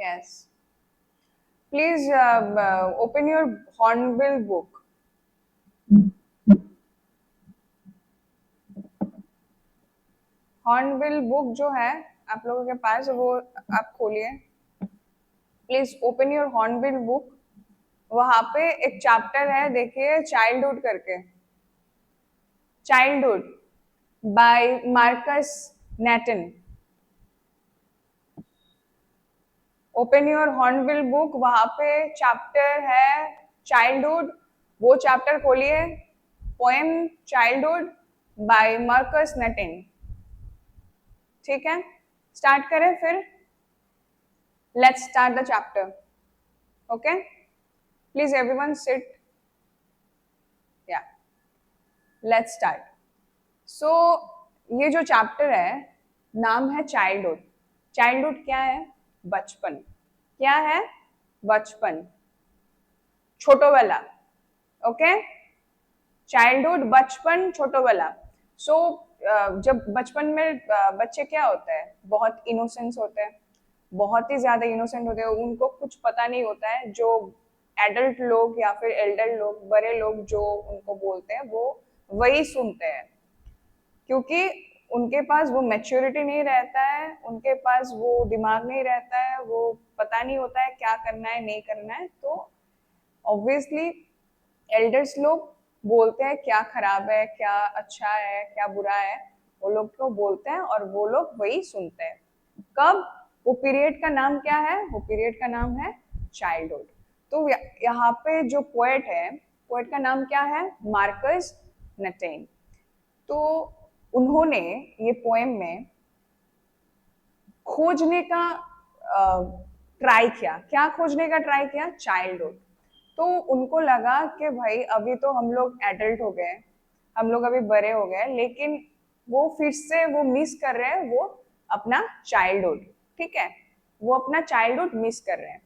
Yes. Please open your Hornbill book. Hornbill book जो है आप लोगों के पास, वो आप खोलिए. Please open your Hornbill book. वहां पे एक चैप्टर है, देखिए, चाइल्डहुड करके. Childhood by Marcus Natten. Open your Hornbill book. वहां पे चैप्टर है चाइल्डहुड. वो चैप्टर खोलिए. Poem childhood by Marcus Natten. ठीक है, स्टार्ट करें फिर. Let's start the chapter. Okay, please everyone sit. Yeah let's start. So ये जो चैप्टर है, नाम है चाइल्डहुड. चाइल्डहुड क्या है? बचपन. क्या है? बचपन, छोटोवेला. ओके, चाइल्डहुड बचपन, छोटोवेला. सो जब बचपन में बच्चे क्या होते हैं, बहुत इनोसेंस होते हैं, बहुत ही ज्यादा इनोसेंट होते हैं. उनको कुछ पता नहीं होता है. जो एडल्ट लोग या फिर एल्डर लोग, बड़े लोग जो उनको बोलते हैं, वो वही सुनते हैं. क्योंकि उनके पास वो मैच्योरिटी नहीं रहता है, उनके पास वो दिमाग नहीं रहता है, वो पता नहीं होता है क्या करना है नहीं करना है. तो ऑब्वियसली एल्डर्स लोग बोलते हैं क्या खराब है, क्या अच्छा है, क्या बुरा है, वो लोग को बोलते हैं और वो लोग वही सुनते हैं. कब? वो पीरियड का नाम क्या है? वो पीरियड का नाम है चाइल्डहुड. तो यहाँ पे जो पोएट है, पोएट का नाम क्या है? मार्कस नेटेन. तो उन्होंने ये पोएम में खोजने का ट्राई किया. क्या खोजने का ट्राई किया? चाइल्डहुड. तो उनको लगा कि भाई अभी तो हम लोग एडल्ट हो गए, हम लोग अभी बड़े हो गए, लेकिन वो फिर से वो मिस कर रहे हैं, वो अपना चाइल्डहुड. ठीक है, वो अपना चाइल्डहुड मिस कर रहे हैं.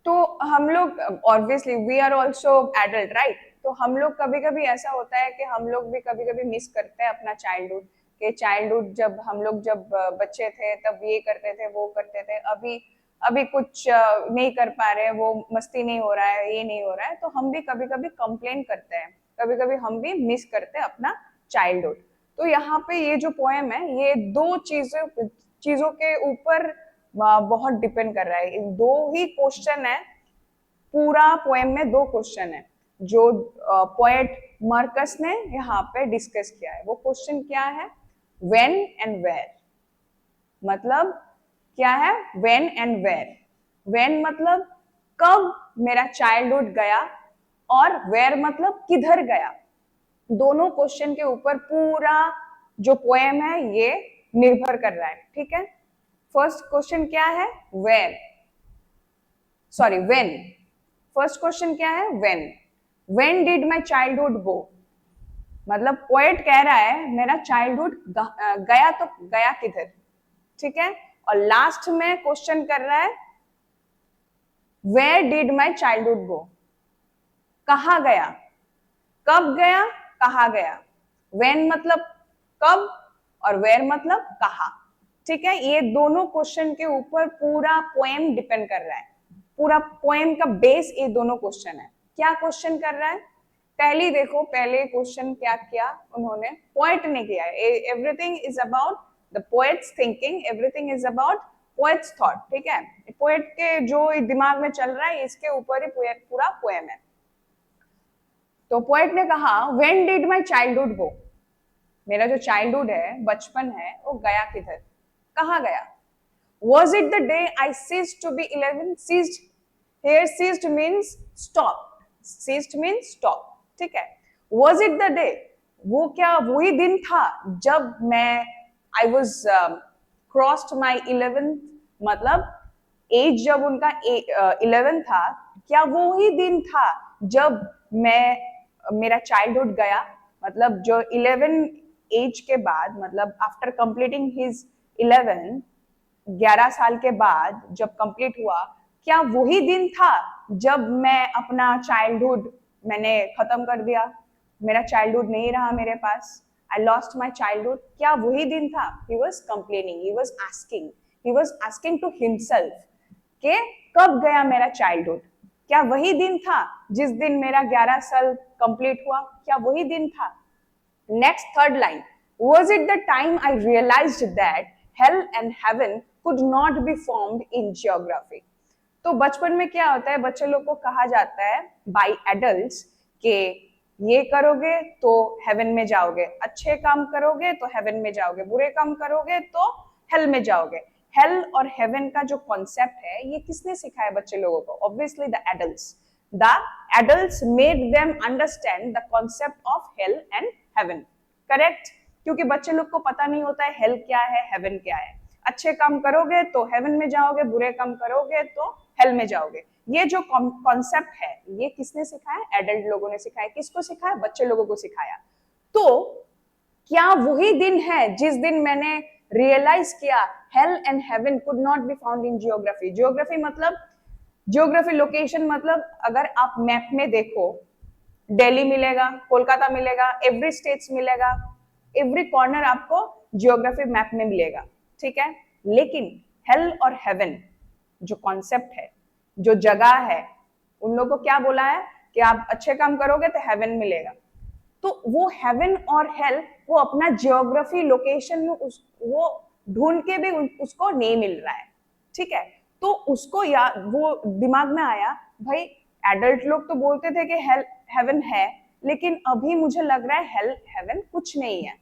तो हम लोग obviously we are also adult, right? तो हम लोग कभी कभी ऐसा होता है कि हम लोग भी कभी कभी मिस करते हैं अपना चाइल्डहुड. कि चाइल्डहुड जब हम लोग जब बच्चे थे तब ये करते थे, वो करते थे. अभी अभी कुछ नहीं कर पा रहे, वो मस्ती नहीं हो रहा है, ये नहीं हो रहा है, तो हम भी कभी कभी कंप्लेन करते हैं. कभी कभी हम भी मिस करते हैं अपना चाइल्डहुड. तो यहाँ पे ये जो पोएम है, ये दो चीजों के ऊपर बहुत डिपेंड कर रहा है. दो ही क्वेश्चन है पूरा पोएम में. दो क्वेश्चन है जो पोएट मार्कस ने यहाँ पे डिस्कस किया है. वो क्वेश्चन क्या है? When and where. मतलब क्या है? When and where. व्हेन मतलब कब मेरा चाइल्डहुड गया, और वेयर मतलब किधर गया. दोनों क्वेश्चन के ऊपर पूरा जो पोएम है ये निर्भर कर रहा है. ठीक है, फर्स्ट क्वेश्चन क्या है? Where, sorry when. First question क्या है? When did my childhood go. मतलब पोएट कह रहा है मेरा चाइल्डहुड गया, तो गया किधर. ठीक है, और लास्ट में क्वेश्चन कर रहा है where did my childhood go. कहा गया, कब गया, कहा गया. व्हेन मतलब कब, और वेयर मतलब कहा. ठीक है, ये दोनों क्वेश्चन के ऊपर पूरा पोएम डिपेंड कर रहा है. पूरा पोएम का बेस ये दोनों क्वेश्चन है. क्या क्वेश्चन कर रहा है? पहले देखो, पहले क्वेश्चन क्या किया उन्होंने, पोएट ने किया. Everything is about the poets thinking, everything is about poets thought. ठीक है, पोएट के जो दिमाग में चल रहा है इसके ऊपर ही पूरा पोएम है. तो पोएट ने कहा व्हेन डिड माय चाइल्डहुड गो. मेरा जो चाइल्डहुड है, बचपन है, वो गया किधर, कहाँ गया. Was it the day I ceased to be 11? Ceased here, ceased means stop. Ceased means stop. ठीक है, was it the day, वो क्या वही दिन था जब मैं I was crossed my 11th, मतलब एज जब उनका 11 था, क्या वो ही दिन था जब मेरा चाइल्डहुड गया. मतलब जो 11 एज के बाद, मतलब आफ्टर कंप्लीटिंग हिज 11 साल के बाद जब कंप्लीट हुआ, क्या वही दिन था जब मैं अपना चाइल्डहुड मैंने खत्म कर दिया. मेरा चाइल्डहुड नहीं रहा मेरे पास. I lost my childhood. क्या वही दिन था? He was complaining, he was asking he was asking to himself कि कब गया मेरा चाइल्डहुड? क्या वही दिन था जिस दिन मेरा 11 साल कंप्लीट हुआ? क्या वही दिन था? Next third line, was it the time I realized that hell and heaven could not be formed in geography? तो बचपन में क्या होता है, बच्चे लोग को कहा जाता है बाय एडल्ट्स कि ये करोगे तो हेवन में जाओगे, अच्छे काम करोगे तो हेवन में जाओगे, बुरे काम करोगे तो हेल में जाओगे। हेल और हेवन का जो कॉन्सेप्ट है ये किसने सिखाया बच्चे लोगों को? Obviously the adults. The adults made them understand the concept of hell and haven. Correct? क्योंकि बच्चे लोग को पता नहीं होता है हेल क्या है, हेवन क्या है। अच्छे काम करोगे तो हेवन में जाओगे, बुरे काम करोगे तो हेल में जाओगे। ये जो कॉन्सेप्ट है ये किसने सिखाया? एडल्ट लोगों ने सिखाया। किसको सिखाया? बच्चे लोगों को सिखाया। तो क्या वही दिन है जिस दिन मैंने रियलाइज किया hello and haven could not be found in geography? Geography मतलब, जियोग्राफी लोकेशन मतलब, अगर आप मैप में देखो दिल्ली मिलेगा, कोलकाता मिलेगा, एवरी स्टेट्स मिलेगा, एवरी कॉर्नर आपको जियोग्राफी मैप में मिलेगा, ठीक है। लेकिन हेल और हेवन जो कॉन्सेप्ट है, जो जगह है, उन लोगों को क्या बोला है कि आप अच्छे काम करोगे तो हेवन मिलेगा। तो वो हेवन और हेल वो अपना जियोग्राफी लोकेशन में वो ढूंढ के भी उसको नहीं मिल रहा है, ठीक है। तो उसको या वो दिमाग में आया, भाई एडल्ट लोग तो बोलते थे कि हेल हेवन है, लेकिन अभी मुझे लग रहा है हेल हेवन कुछ नहीं है।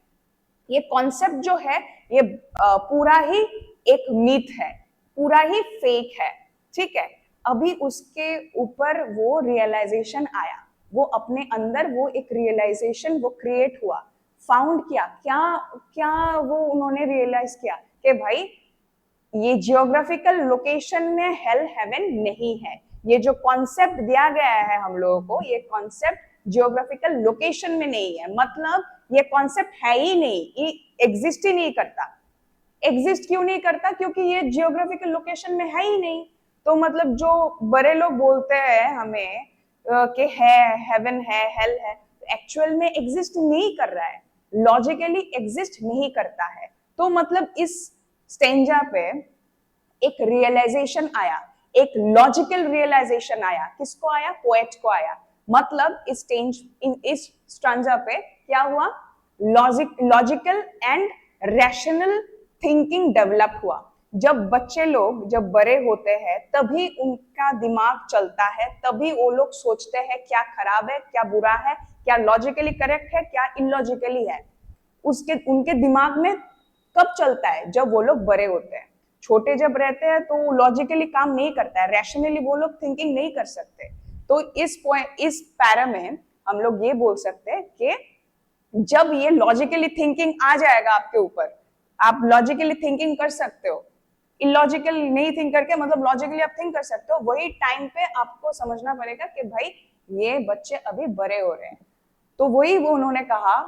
ये कॉन्सेप्ट जो है ये पूरा ही एक मीथ है, पूरा ही फेक है, ठीक है। अभी उसके ऊपर वो रियलाइजेशन आया, वो अपने अंदर वो एक रियलाइजेशन वो क्रिएट हुआ, फाउंड किया। क्या क्या वो उन्होंने रियलाइज किया कि भाई ये जियोग्राफिकल लोकेशन में हेल हेवन नहीं है। ये जो कॉन्सेप्ट दिया गया है हम लोगों को, ये कॉन्सेप्ट जियोग्राफिकल लोकेशन में नहीं है, मतलब ये कॉन्सेप्ट है ही नहीं, ये एग्जिस्ट ही नहीं करता। एग्जिस्ट क्यों नहीं करता? क्योंकि ये जियोग्राफिकल लोकेशन में है ही नहीं। तो मतलब जो बड़े लोग बोलते हैं हमें कि है हेवन है, हेल है, एक्चुअल में एग्जिस्ट नहीं कर रहा है, लॉजिकली एग्जिस्ट नहीं करता है। तो मतलब इस स्टेंजा पे एक रियलाइजेशन आया, एक लॉजिकल रियलाइजेशन आया। किसको आया? पोएट को आया। मतलब इस स्टेंजा पे क्या हुआ? Logical and rational thinking develop हुआ। जब बच्चे लोग जब बड़े होते हैं तभी उनका दिमाग चलता है, तभी वो लोग सोचते हैं क्या खराब है, क्या बुरा है, क्या लॉजिकली करेक्ट है, क्या इलॉजिकली है। उसके उनके दिमाग में कब चलता है? जब वो लोग बड़े होते हैं। छोटे जब रहते हैं तो लॉजिकली काम नहीं करता है, रैशनली वो लोग थिंकिंग नहीं कर सकते। तो इस पैरा में हम लोग ये बोल सकते हैं कि जब ये लॉजिकली थिंकिंग आ जाएगा आपके ऊपर, आप लॉजिकली थिंकिंग कर सकते हो, इलॉजिकल नहीं थिंक करके मतलब लॉजिकली आप थिंक कर सकते हो, वही टाइम पे आपको समझना पड़ेगा कि भाई ये बच्चे अभी बड़े हो रहे हैं। तो वही वो उन्होंने कहा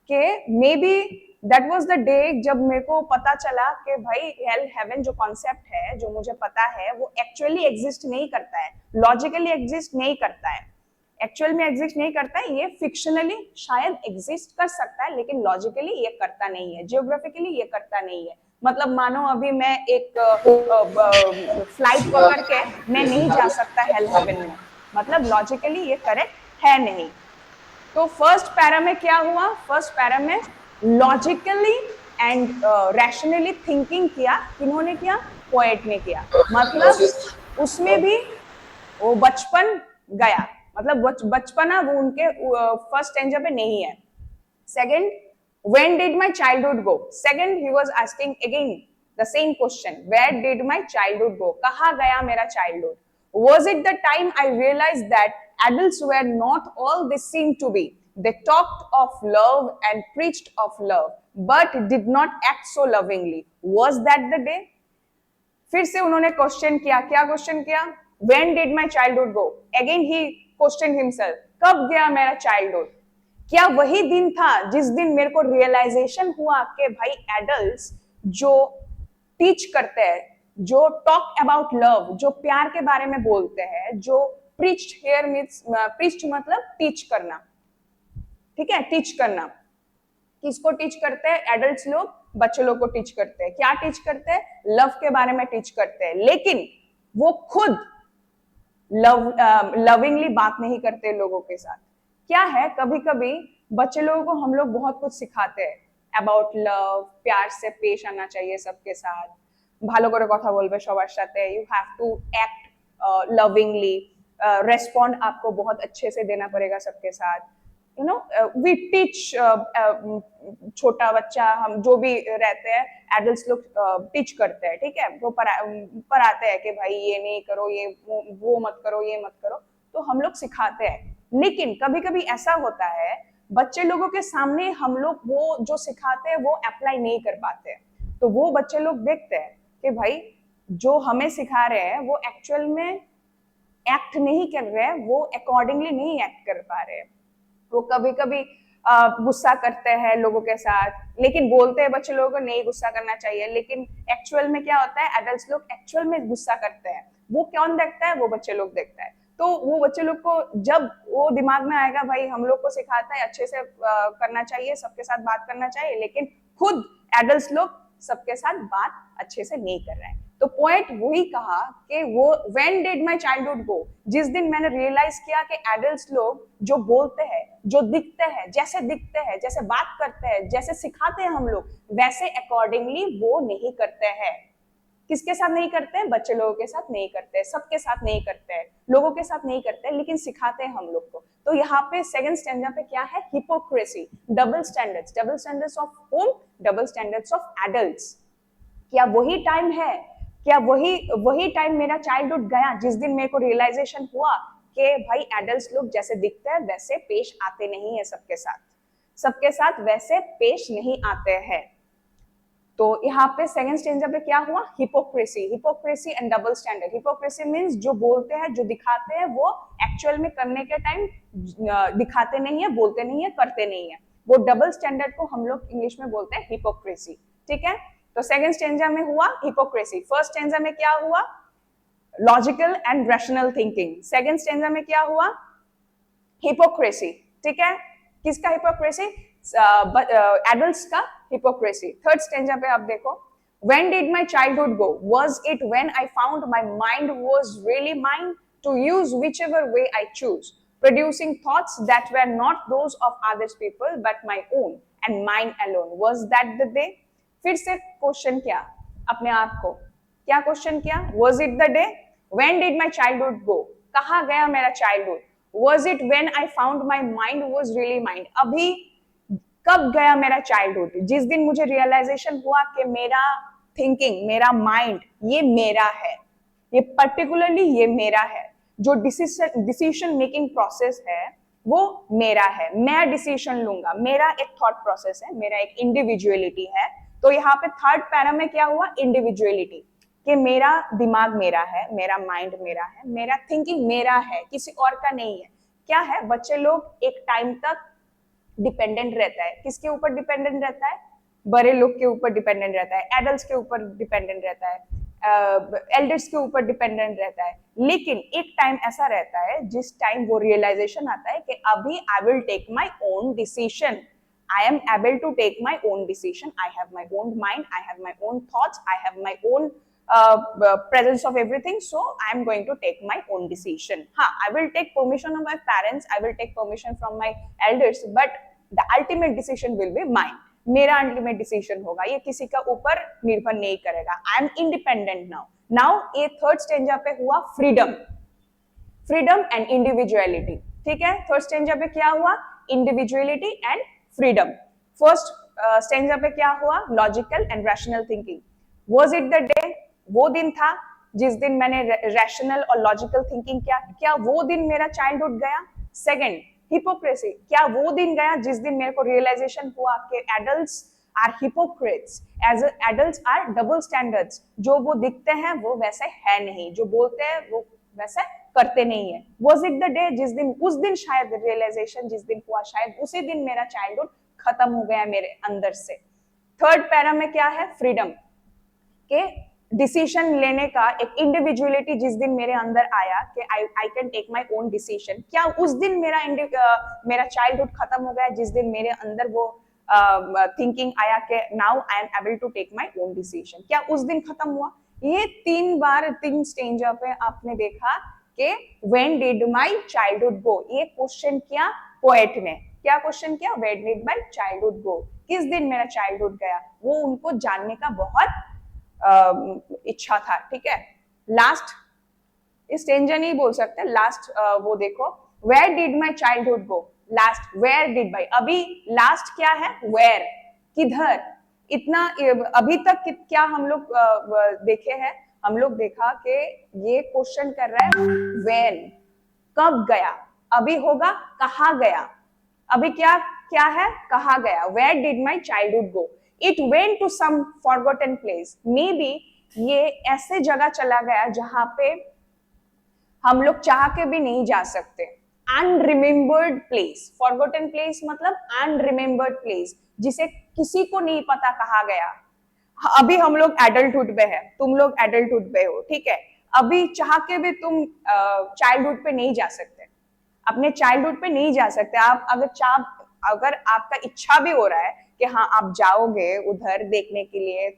कि may be that was the day जब मेरे को पता चला कि भाई हेल हेवन जो कॉन्सेप्ट है, जो मुझे पता है, वो एक्चुअली एग्जिस्ट नहीं करता है, लॉजिकली एग्जिस्ट नहीं करता है, एक्चुअल में एग्जिस्ट नहीं करता है। ये फिक्शनली शायद एग्जिस्ट कर सकता है, लेकिन लॉजिकली ये करता नहीं है, जियोग्राफिकली ये करता नहीं है। मतलब मानो अभी मैं एक फ्लाइट पकड़ के मैं नहीं जा सकता हेल हेवन में, मतलब लॉजिकली ये करेक्ट है नहीं। तो फर्स्ट पैरा में क्या हुआ? फर्स्ट पैरा में लॉजिकली एंड रैशनली थिंकिंग किया। किन्होंने किया? पोएट ने किया। मतलब उसमें भी वो बचपन गया, मतलब बचपना वो उनके फर्स्ट स्टेंजा पे नहीं है। Second, when did my childhood go? Second, he was asking again the same question, where did my childhood go? कहाँ गया मेरा childhood? Was it the time I realized that adults were not all they seemed to be? They talked of love and preached of love, but did not act so lovingly. Was that the day? फिर से उन्होंने question किया। क्या question किया? When did my childhood go? Again he questioned himself. कब गया मेरा childhood? क्या वही दिन था जिस दिन मेरे को रियलाइजेशन हुआ कि भाई एडल्ट्स जो टीच करते हैं, जो टॉक अबाउट लव, जो प्यार के बारे में बोलते हैं, जो प्रीच्ड हियर मींस प्रीच्ड मतलब टीच करना, ठीक है, टीच करना। किसको टीच करते हैं एडल्ट्स लोग? बच्चे लोग को टीच करते हैं, क्या टीच करते हैं, लव के बारे में टीच करते हैं, लेकिन वो खुद लविंगली बात नहीं करते लोगों के साथ। क्या है, कभी कभी बच्चे लोगों को हम लोग बहुत कुछ सिखाते हैं अबाउट लव, प्यार से पेश आना चाहिए सबके साथ, ভালো করে কথা বলবে সবার সাথে, you have to act lovingly, respond आपको बहुत अच्छे से देना पड़ेगा सबके साथ, यू नो वी टीच, छोटा बच्चा हम जो भी रहते हैं एडल्ट्स लोग टीच करते हैं, ठीक है, वो पढ़ाते हैं कि भाई ये नहीं करो, ये वो मत करो, ये मत करो, तो हम लोग सिखाते हैं। लेकिन कभी कभी ऐसा होता है बच्चे लोगों के सामने हम लोग वो जो सिखाते हैं वो अप्लाई नहीं कर पाते, तो वो बच्चे लोग देखते हैं कि भाई जो हमें सिखा रहे हैं वो एक्चुअल में एक्ट नहीं कर रहे हैं, वो अकॉर्डिंगली नहीं एक्ट कर पा रहे हैं। वो कभी कभी गुस्सा करते हैं लोगों के साथ, लेकिन बोलते हैं बच्चे लोगों को नहीं गुस्सा करना चाहिए, लेकिन एक्चुअल में क्या होता है, एडल्ट्स लोग एक्चुअल में गुस्सा करते हैं। वो कौन देखता है, वो बच्चे लोग देखता है। तो वो बच्चे लोग को जब वो दिमाग में आएगा भाई हम लोग को सिखाता है अच्छे से करना चाहिए, सबके साथ बात करना चाहिए, लेकिन खुद एडल्ट्स लोग सबके साथ बात अच्छे से नहीं कर रहे हैं, तो पॉइंट वही कहा कि वो व्हेन डिड माय चाइल्डहुड गो, जिस दिन मैंने रियलाइज किया कि एडल्ट्स लोग जो बोलते हैं, जो दिखते हैं, जैसे बात करते हैं, जैसे सिखाते हैं हम लोग, वैसे अकॉर्डिंगली वो नहीं करते हैं। किसके साथ नहीं करते हैं, बच्चे लोगों के साथ नहीं करते हैं, सबके साथ नहीं करते हैं, लोगों के साथ नहीं करते हैं, लेकिन सिखाते हैं हम लोग को। तो यहाँ पे सेकंड स्टैंजा पे क्या है, hypocrisy, double standards of home, double standards of adults. क्या वही टाइम है, क्या वही टाइम मेरा चाइल्डहुड गया जिस दिन मेरे को रियलाइजेशन हुआ कि भाई एडल्ट्स लोग जैसे दिखते हैं वैसे पेश आते नहीं है सबके साथ वैसे पेश नहीं आते हैं। तो यहाँ पे सेकंड स्टेंजा पे क्या हुआ, hypocrisy and double standard. Hypocrisy means जो बोलते हैं, जो दिखाते हैं, वो एक्चुअल में करने के टाइम दिखाते नहीं है, बोलते नहीं है, करते नहीं है। वो डबल स्टैंडर्ड को हम लोग इंग्लिश में बोलते हैं हिपोक्रेसी, ठीक है। तो सेकंड स्टेंजा में हुआ हिपोक्रेसी, फर्स्ट स्टेंजा में क्या हुआ, logical and rational thinking. Second stanza में क्या हुआ, हिपोक्रेसी, ठीक है। किसका हिपोक्रेसी, एडल्ट्स का हिपोक्रेसी। थर्ड स्टेंजा पे आप देखो, when did my childhood go, was it when I found my mind was really mine to use whichever way I choose, producing thoughts that were not those of others people but my own and mine alone, was that the day। फिर से question किया अपने आप को, क्या question किया, was it the day, when did my childhood go, कहाँ गया मेरा childhood, was it when I found my mind was really mine, अभी कब गया मेरा चाइल्डहुड, जिस दिन मुझे रियलाइजेशन हुआ कि मेरा थिंकिंग, मेरा माइंड ये मेरा है, ये पर्टिकुलरली ये मेरा है, जो डिसीजन मेकिंग प्रोसेस है वो मेरा है, मैं डिसीजन लूंगा, मेरा एक थॉट प्रोसेस है, मेरा एक इंडिविजुअलिटी है। तो यहाँ पे थर्ड पैरा में क्या हुआ, इंडिविजुअलिटी, कि मेरा दिमाग मेरा है, मेरा माइंड मेरा है, मेरा थिंकिंग मेरा है, किसी और का नहीं है। क्या है, बच्चे लोग एक टाइम तक डिपेंडेंट रहता है, किसके ऊपर डिपेंडेंट रहता है, बड़े लोग के ऊपर डिपेंडेंट रहता है, एडल्ट्स के ऊपर डिपेंडेंट रहता है, एल्डर्स के ऊपर डिपेंडेंट रहता है। लेकिन एक टाइम ऐसा रहता है जिस टाइम वो रियलाइजेशन आता है कि अभी I will take my own decision, I am able to take my own decision, I have my own mind, I have my own thoughts, I have my own presence of everything, so I am going to take my own decision. हाँ, I will take permission of my parents, I will take permission from my elders, but the ultimate decision will be mine. मेरा ultimate decision होगा, ये किसी का ऊपर निर्भर नहीं करेगा। आई एम इंडिपेंडेंट नाउ ये थर्ड स्टेंजा पे हुआ फ्रीडम एंड इंडिविजुअलिटी, ठीक है। थर्ड स्टेंजा पे क्या हुआ, individuality and freedom. First stanza पे क्या हुआ, logical and rational thinking. Was it the day, वो दिन था जिस दिन मैंने रैशनल और लॉजिकल थिंकिंग किया, क्या वो दिन मेरा चाइल्डहुड गया। सेकंड, हिपोक्रेसी, क्या वो दिन गया जिस दिन मेरे को रियलाइजेशन हुआ कि adults are hypocrites, as adults are double standards, जो वो दिखते हैं वो वैसे है नहीं, जो बोलते हैं वो वैसे करते नहीं है। Was it the day, जिस दिन, उस दिन शायद रियलाइजेशन जिस दिन हुआ, शायद उसी दिन मेरा चाइल्डहुड खत्म हो गया मेरे अंदर से। थर्ड पैरा में क्या है, फ्रीडम, के डिसीजन लेने का एक इंडिविजुअलिटी जिस दिन मेरे अंदर आया कि I can take my own decision, क्या उस दिन मेरा चाइल्डहुड खत्म हो गया जिस दिन मेरे अंदर वो थिंकिंग आया कि now I am able to take my own decision, क्या उस दिन खत्म हुआ? ये 3 बार 3 स्टेंजर पे आपने देखा कि व्हेन डिड माई चाइल्डहुड गो, ये क्वेश्चन किया पोएट ने। क्या क्वेश्चन किया? व्हेन डिड माई चाइल्डहुड गो, किस दिन मेरा चाइल्डहुड गया? वो उनको जानने का बहुत इच्छा था, ठीक है। लास्ट स्ट्रेंजर नहीं बोल सकते, लास्ट वो देखो, where did my childhood go, last where did my, अभी लास्ट क्या है? वेयर, किधर। इतना अभी तक क्या हम लोग देखे हैं? हम लोग देखा कि ये क्वेश्चन कर रहा है व्हेन, कब गया। अभी होगा कहा गया, अभी क्या क्या है? कहा गया। Where did my childhood go, it went to some forgotten place, maybe ये ऐसे जगह चला गया जहां पे हम लोग चाह के भी नहीं जा सकते। अनरिमेम्बर्ड प्लेस, फॉरगॉटन प्लेस मतलब अनरिमेम्बर्ड प्लेस, जिसे किसी को नहीं पता कहा गया। अभी हम लोग एडल्टहुड पे है, तुम लोग एडल्टहुड पे हो, ठीक है। अभी चाह के भी तुम चाइल्डहुड पे नहीं जा सकते, अपने चाइल्डहुड पे नहीं जा सकते। आप अगर आपका इच्छा भी हो रहा है कि हाँ आप जाओगे उधर देखने के लिए,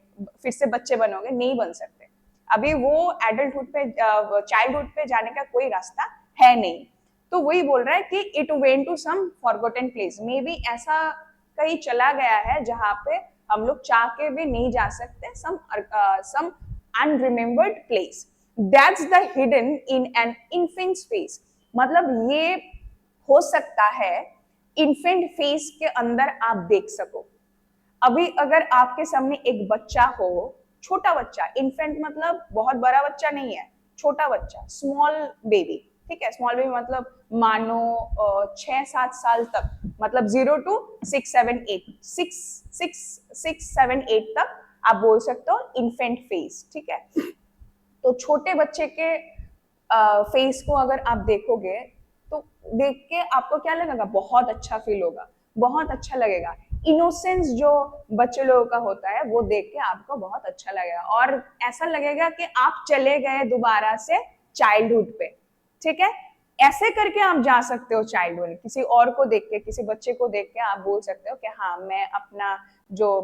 फिर से बच्चे बनोगे, नहीं बन सकते। अभी वो एडल्टहुड पे चाइल्डहुड पे जाने का कोई रास्ता है नहीं। तो वही बोल रहा है कि it went to some forgotten place, maybe ऐसा कहीं चला गया है जहां पे हम लोग चाह के भी नहीं जा सकते, some unremembered place. That's the hidden in an infant's face, मतलब ये हो सकता है इन्फेंट फेस के अंदर आप देख सको। अभी अगर आपके सामने एक बच्चा हो, छोटा बच्चा, इन्फेंट मतलब बहुत बड़ा बच्चा नहीं है, छोटा बच्चा, स्मॉल बेबी, ठीक है। स्मॉल बेबी मतलब मानो 6-7 साल तक, मतलब 0 to 6, 7, 8, 6, 7, 8 तक आप बोल सकते हो इन्फेंट फेस, ठीक है। तो छोटे बच्चे के फेस को अगर आप देखोगे तो देख के आपको क्या लगेगा? बहुत अच्छा फील होगा, बहुत अच्छा लगेगा। इनोसेंस जो बच्चे लोगों का होता है वो देख के आपको बहुत अच्छा लगेगा, और ऐसा लगेगा कि आप चले गए दोबारा से चाइल्डहुड पे, ठीक है। ऐसे करके आप जा सकते हो चाइल्डहुड, किसी और को देख के, किसी बच्चे को देख के आप बोल सकते हो कि हाँ मैं अपना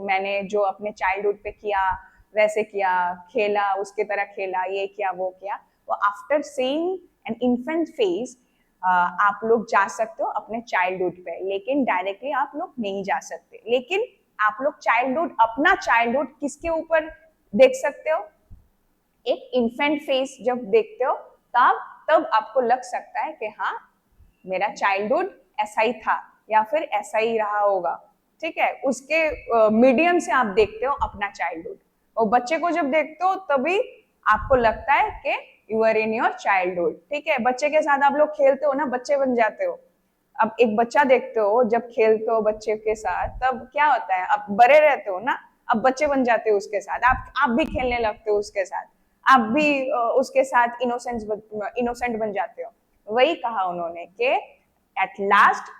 मैंने जो अपने चाइल्डहुड पे किया वैसे किया, खेला उसके तरह खेला, ये किया वो किया। तो after seeing an infant face आप लोग जा सकते हो अपने चाइल्डहुड पे, लेकिन डायरेक्टली आप लोग नहीं जा सकते। लेकिन आप लोग चाइल्डहुड, अपना चाइल्डहुड किसके ऊपर देख सकते हो? एक इन्फेंट फेस जब देखते हो तब तब आपको लग सकता है कि हाँ मेरा चाइल्डहुड ऐसा ही था या फिर ऐसा ही रहा होगा, ठीक है। उसके मीडियम से आप देखते हो अपना चाइल्डहुड, और बच्चे को जब देखते हो तभी आपको लगता है कि you are in your childhood, ठीक है। बच्चे के साथ आप लोग खेलते हो ना, बच्चे बन जाते हो। अब एक बच्चा देखते हो, जब खेलते हो बच्चे के साथ तब क्या होता है? अब बड़े रहते हो ना, अब बच्चे बन जाते हो उसके साथ, आप भी खेलने लगते हो उसके साथ, आप भी उसके साथ इनोसेंट बन जाते हो। वही कहा उन्होंने कि एट लास्ट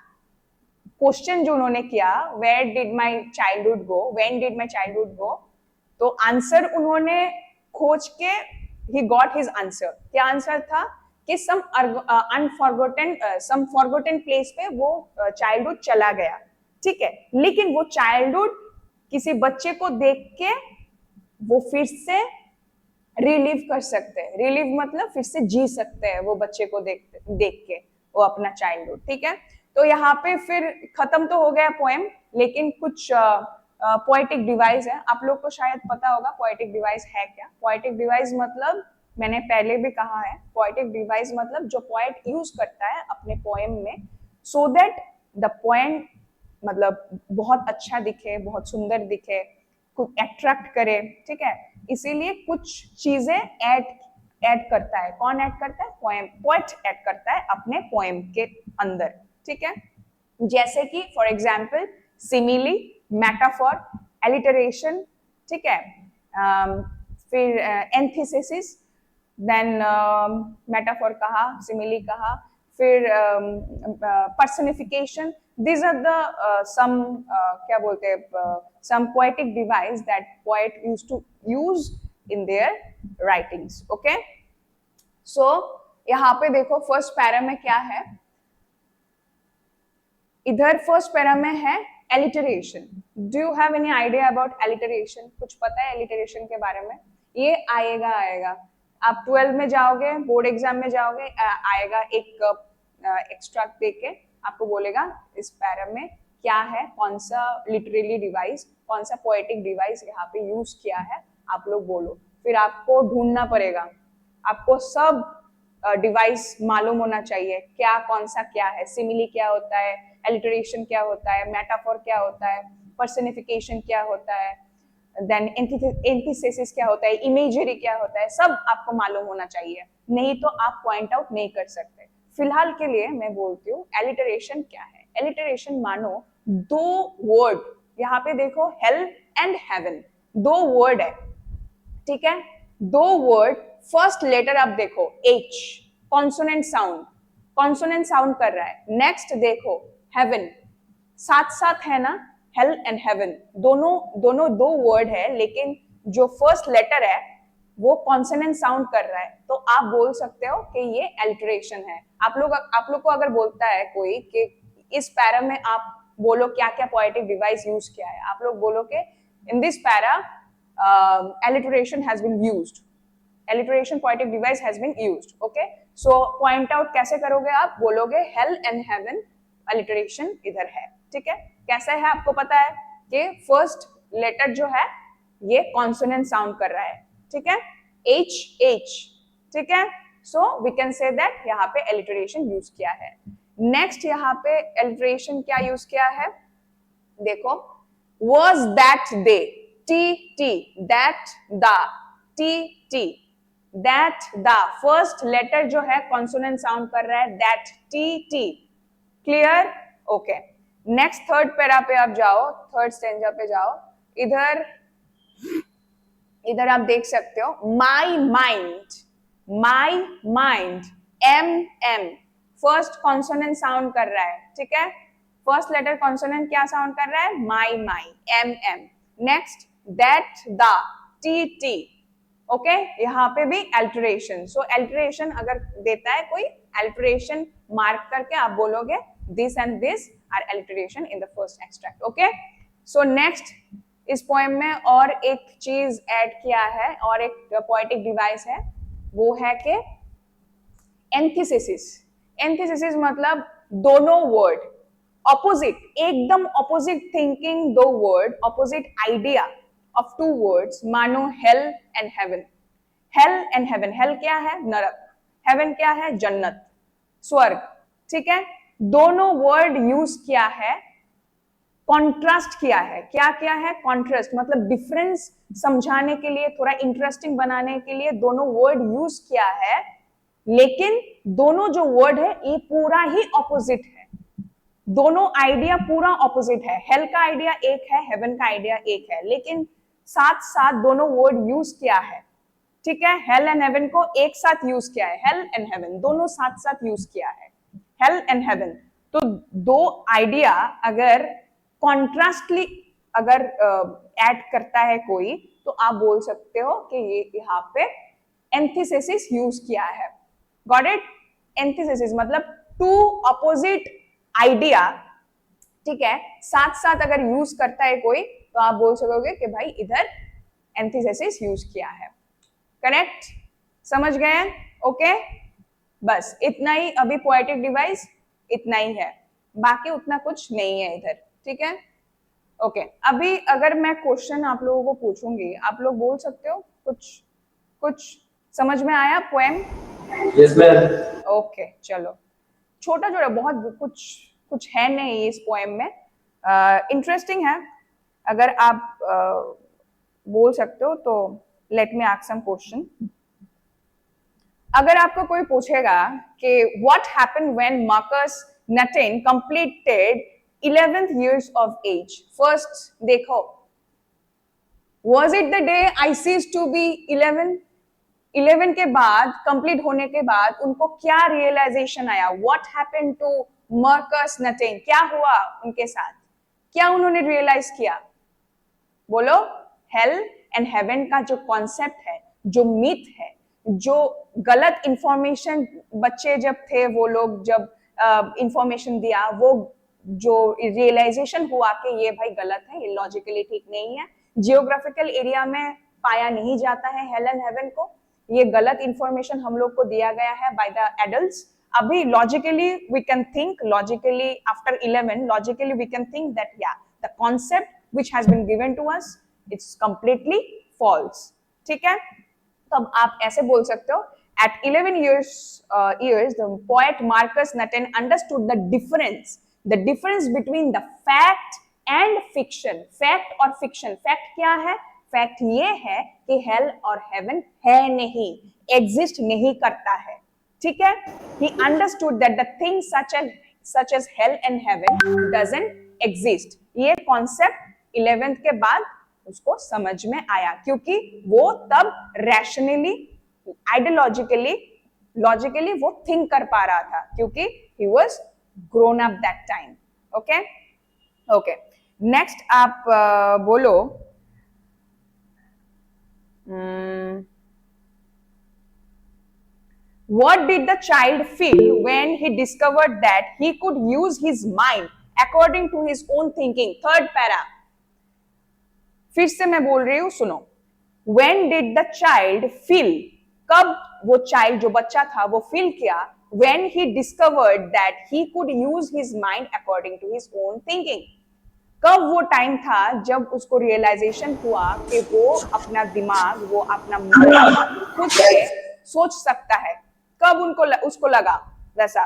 क्वेश्चन जो उन्होंने किया, where did my childhood go, when did my childhood go, तो आंसर उन्होंने खोज के ही गॉट हिज आंसर। क्या आंसर था? कि सम फॉरगॉटन प्लेस पे वो चाइल्डहुड चला गया, ठीक है। लेकिन वो चाइल्डहुड किसी बच्चे को देख के वो फिर से रिलीव कर सकते हैं, रिलीव मतलब फिर से जी सकते हैं वो बच्चे को देख के वो अपना चाइल्डहुड, ठीक है। तो यहाँ पे फिर खत्म तो हो गया पोएम, लेकिन कुछ पोएटिक डिवाइस है। आप लोग को शायद पता होगा पोएटिक डिवाइस है क्या। पोएटिक डिवाइस मतलब मैंने पहले भी कहा है, पोएटिक डिवाइस मतलब जो पोएट यूज करता है अपने पोएम में, सो दैट द पोएम मतलब बहुत अच्छा दिखे, बहुत सुंदर दिखे, कुछ अट्रैक्ट करे, ठीक है। इसीलिए कुछ चीजें ऐड करता है। कौन ऐड करता है? पोएट ऐड करता है अपने पोएम के अंदर, ठीक है। जैसे कि for example simile, metaphor, alliteration, ठीक है। फिर एंथिसिस, देन मेटाफॉर कहा, सिमिली कहा, फिर personification. These are the some क्या बोलते हैं some poetic device that poet used to use in their writings, okay? So यहाँ पे देखो फर्स्ट पैरा में क्या है, इधर फर्स्ट पैरा में है alliteration, do you have any idea about alliteration? कुछ पता है एलिटरेशन के बारे में? ये आएगा आएगा, आप 12 में जाओगे, बोर्ड एग्जाम में जाओगे, आएगा एक एक्सट्रैक्ट देके आपको बोलेगा इस पैरा में क्या है, कौन सा लिटरेली डिवाइस, कौन सा पोएटिक डिवाइस यहाँ पे यूज किया है, आप लोग बोलो, फिर आपको ढूंढना पड़ेगा, आपको सब डिवाइस मालूम होना चाहिए, क्या कौन सा क्या है, सिमिली क्या होता है, एलिटरेशन क्या होता है, मेटाफोर क्या होता है, पर्सनिफिकेशन क्या होता है, देन एंटीथेसिस क्या होता है, इमेजरी क्या होता है, सब आपको मालूम होना चाहिए, नहीं तो आप पॉइंट आउट नहीं कर सकते। फिलहाल के लिए मैं बोलती हूँ एलिटरेशन क्या है। एलिटरेशन मानो दो वर्ड, यहाँ पे देखो हेल एंड हेवन, दो वर्ड है, ठीक है, दो वर्ड, फर्स्ट लेटर आप देखो H, consonant sound, consonant sound कर रहा है, नेक्स्ट देखो हेवन, साथ साथ है ना, हेल एंड हेवन, दोनों दोनों दो वर्ड है, लेकिन जो फर्स्ट लेटर है वो कॉन्सोनेंट साउंड कर रहा है, तो आप बोल सकते हो कि ये एलिटरेशन है। आप लोग को अगर बोलता है कोई कि इस पैरा में आप बोलो क्या क्या पोएटिक डिवाइस यूज किया है, आप लोग बोलो कि in this para alliteration has been used, alliteration poetic device has been used, okay, so point out कैसे करोगे आप, बोलोगे hell and heaven alliteration इधर है, ठीक है, कैसा है आपको पता है कि फर्स्ट लेटर जो है ये कॉन्सोनेंट साउंड कर रहा है, ठीक है, H H, ठीक है, so we can say that यहाँ पे alliteration यूज किया है। नेक्स्ट यहाँ पे alliteration क्या यूज किया है, देखो was that day, T T, that the, T T, that the, first letter जो है कॉन्सोनेंट साउंड कर रहा है, that, T T, clear, okay. Next third para पे आप जाओ, थर्ड स्टेंजा पे जाओ, इधर इधर आप देख सकते हो my mind, my mind, M M, first consonant sound कर रहा है, ठीक है, फर्स्ट लेटर कॉन्सोनेंट क्या साउंड कर रहा है, my M M, next that the, T T, okay, यहाँ पे भी अल्टरेशन, सो अल्टरेशन अगर देता है कोई, अल्टरेशन मार्क करके आप बोलोगे this and this are alliteration in the first extract, okay. So next इस पोएम में और एक चीज ऐड किया है, और एक पोएटिक डिवाइस है, वो है कि एंटीथेसिस। एंटीथेसिस मतलब दोनों वर्ड ऑपोजिट, एकदम ऑपोजिट थिंकिंग, दो word opposite idea of two words, मानो hell and heaven, hell and heaven, hell क्या है, नरक, हेवन क्या है, जन्नत, स्वर्ग, ठीक है, दोनों वर्ड यूज किया है, कॉन्ट्रास्ट किया है, क्या किया है, कॉन्ट्रास्ट मतलब डिफरेंस समझाने के लिए, थोड़ा इंटरेस्टिंग बनाने के लिए दोनों वर्ड यूज किया है, लेकिन दोनों जो वर्ड है ये पूरा ही ऑपोजिट है, दोनों आइडिया पूरा ऑपोजिट है, हेल का आइडिया एक है, हेवन का आइडिया एक है, लेकिन साथ साथ दोनों वर्ड यूज किया है, ठीक है, हेल एंड हेवन को एक साथ यूज किया है, हेल एंड हेवन दोनों साथ साथ यूज किया है, हेल एंड हेवन, तो दो आइडिया अगर कॉन्ट्रास्टली अगर ऐड करता है कोई, तो आप बोल सकते हो कि ये यहाँ पे एंटीथेसिस यूज किया है, गॉट इट, एंटीथेसिस मतलब टू ऑपोजिट आइडिया, ठीक है, साथ साथ अगर यूज करता है कोई, तो आप बोल सकोगे कि भाई इधर एंटीथेसिस यूज किया है, करेक्ट, समझ गए, ओके, बस इतना ही अभी पोएटिक डिवाइस इतना ही है, बाकी उतना कुछ नहीं है इधर, ठीक है, ओके। अभी अगर मैं क्वेश्चन आप लोगों को पूछूंगी, आप लोग बोल सकते हो, कुछ कुछ समझ में आया पोएम? Yes ma'am. ओके, चलो, छोटा छोटा बहुत कुछ कुछ है नहीं इस पोएम में, इंटरेस्टिंग है, अगर आप बोल सकते हो तो let me ask some question. अगर आपको कोई पूछेगा कि what happened when Marcus Natten completed 11th years of age, first देखो, was it the day I ceased to be 11? 11 के बाद, कंप्लीट होने के बाद उनको क्या रियलाइजेशन आया, व्हाट हैपेंड टू मार्कस नटेन, क्या हुआ उनके साथ, क्या उन्होंने रियलाइज किया, बोलो, हेल एंड हेवन का जो कॉन्सेप्ट है, जो मिथ है, जो गलत इंफॉर्मेशन बच्चे जब थे वो लोग जब इंफॉर्मेशन दिया, वो जो रियलाइजेशन हुआ कि ये भाई गलत है, ये लॉजिकली ठीक नहीं है, जियोग्राफिकल एरिया में पाया नहीं जाता है हेल एंड हेवन को, ये गलत इंफॉर्मेशन हम लोग को दिया गया है बाय द एडल्ट्स। अभी logically we can think, logically after 11 logically we can think that या the concept which has been given to us it's completely false. ठीक है, तो अब आप ऐसे बोल सकते हो, at 11 years the poet Marcus Nutten understood the difference between the fact and fiction। fact और fiction, fact क्या है? fact ये है कि hell और heaven है नहीं, exist नहीं करता है। ठीक है, he understood that the things such as hell and heaven doesn't exist। ये concept 11th के बाद उसको समझ में आया, क्योंकि वो तब रैशनली आइडियोलॉजिकली लॉजिकली वो थिंक कर पा रहा था, क्योंकि he was grown up that time. Okay okay, next आप बोलो what did the child feel when he discovered that he could use his mind according to his own thinking। Third para फिर से मैं बोल रही हूं, सुनो। When did the child feel, कब वो चाइल्ड जो बच्चा था वो फील किया, when he discovered that he could use his mind according to his own thinking। कब वो टाइम था जब उसको रियलाइजेशन हुआ कि वो अपना दिमाग, वो अपना मन खुद से सोच सकता है। कब उसको लगा वैसा?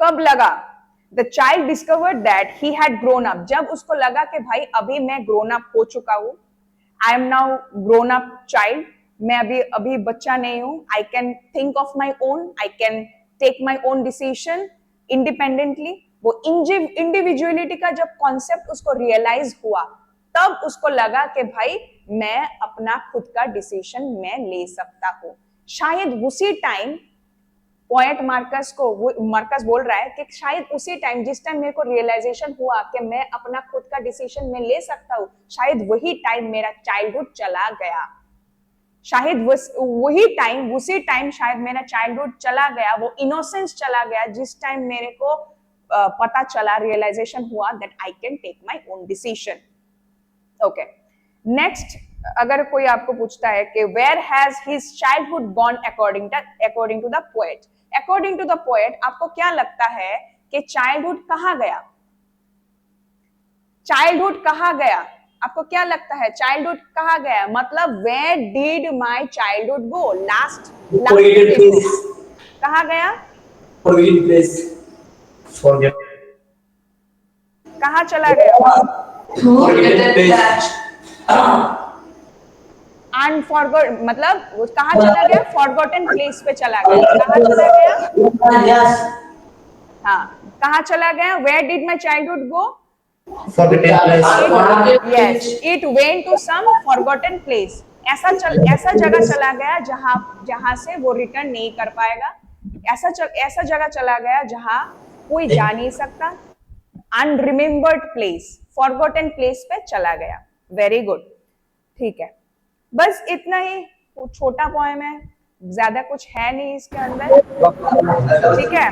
कब लगा? The child discovered that he had grown up। जब उसको लगा कि भाई अभी मैं grown up हो चुका हूँ, I am now grown up child, मैं अभी बच्चा नहीं हूँ, I can think of my own, I can take my own decision independently। वो इंडिविजुअलिटी का जब कॉन्सेप्ट उसको रियलाइज हुआ, तब उसको लगा कि भाई मैं अपना खुद का डिसीजन मैं ले सकता हूँ। शायद उसी टाइम पोएट मार्कस बोल रहा है कि शायद उसी टाइम, जिस टाइम मेरे को रियलाइजेशन हुआ कि मैं अपना खुद का डिसीजन मैं ले सकता हूँ, शायद वही टाइम मेरा चाइल्डहुड चला गया। शायद वही टाइम, उसी टाइम शायद मेरा चाइल्डहुड चला गया, वो इनोसेंस चला गया, जिस टाइम मेरे को पता चला, रियलाइजेशन हुआ that I can take my own decision. Okay, next अगर कोई आपको पूछता है कि where has his childhood gone according to the poet, according to the poet आपको क्या लगता है कि चाइल्डहुड कहाँ गया? चाइल्डहुड कहाँ गया? आपको क्या लगता है चाइल्डहुड कहाँ गया? मतलब where did my childhood go? Last कहाँ गया? कहाँ चला गया? अनफॉरगॉट, मतलब वो कहाँ चला गया? फॉरगॉटन प्लेस पे चला गया। कहाँ चला गया? हाँ, कहाँ चला गया? Where did my childhood go? Yes, it went to some forgotten place। ऐसा जगह चला गया जहां से वो रिटर्न नहीं कर पाएगा। ऐसा जगह चला गया जहां कोई जा नहीं सकता। अनरिमेम्बर्ड प्लेस, फॉरगॉटन प्लेस पे चला गया। वेरी गुड, ठीक है, बस इतना ही, छोटा पोएम है, ज्यादा कुछ है नहीं इसके अंदर। ठीक है,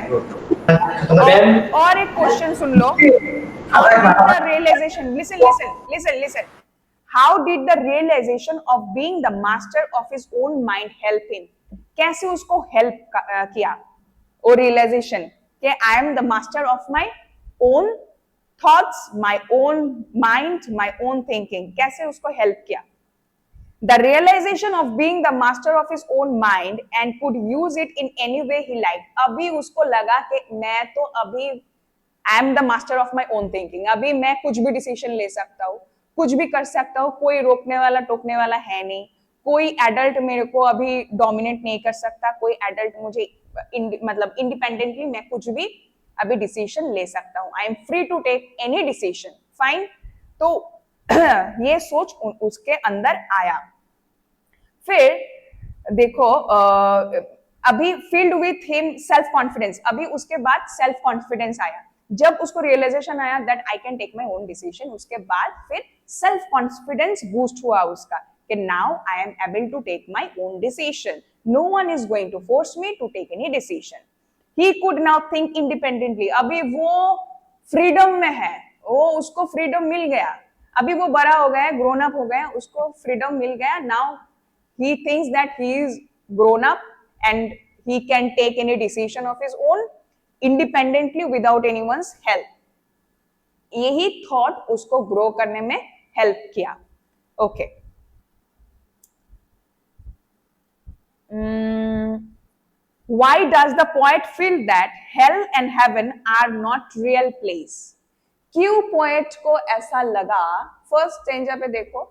और एक question soon low. How did the realization, listen, how did the realization of being the master of his own mind help him? कैसे उसको help किया वो realization कि I am the master of my own thoughts, my own mind, my own thinking, कैसे उसको help किया? The realization of being the master of his own mind and could use it in any way he liked। अभी उसको लगा कि मैं तो अभी I am the master of my own thinking, अभी मैं कुछ भी डिसीजन ले सकता हूँ, कुछ भी कर सकता हूँ, कोई रोकने वाला टोकने वाला है नहीं, कोई एडल्ट मेरे को अभी डोमिनेट नहीं कर सकता, कोई एडल्ट मुझे मतलब इंडिपेंडेंटली मैं कुछ भी अभी डिसीजन ले सकता हूँ। I am free to take any decision. Fine, तो ये सोच उसके अंदर आया। फिर देखो अभी filled with him self confidence, अभी उसके बाद सेल्फ कॉन्फिडेंस आया। जब उसको रियलाइजेशन आया that I can take my own decision, उसके बाद फिर सेल्फ कॉन्फिडेंस बूस्ट हुआ उसका कि now I am able to take my own decision, no one is going to force me to take any decision. He could now think independently. अभी वो freedom में है, वो उसको फ्रीडम मिल गया, अभी वो बड़ा हो गया, ग्रोन अप हो गया, उसको फ्रीडम मिल गया. Now he thinks that he is grown up and he can take any decision of his own independently without anyone's help. यही थॉट उसको ग्रो करने में हेल्प किया. Okay. Why does the poet feel that hell and heaven are not real place? क्यों poet को ऐसा लगा, first stanza पे देखो,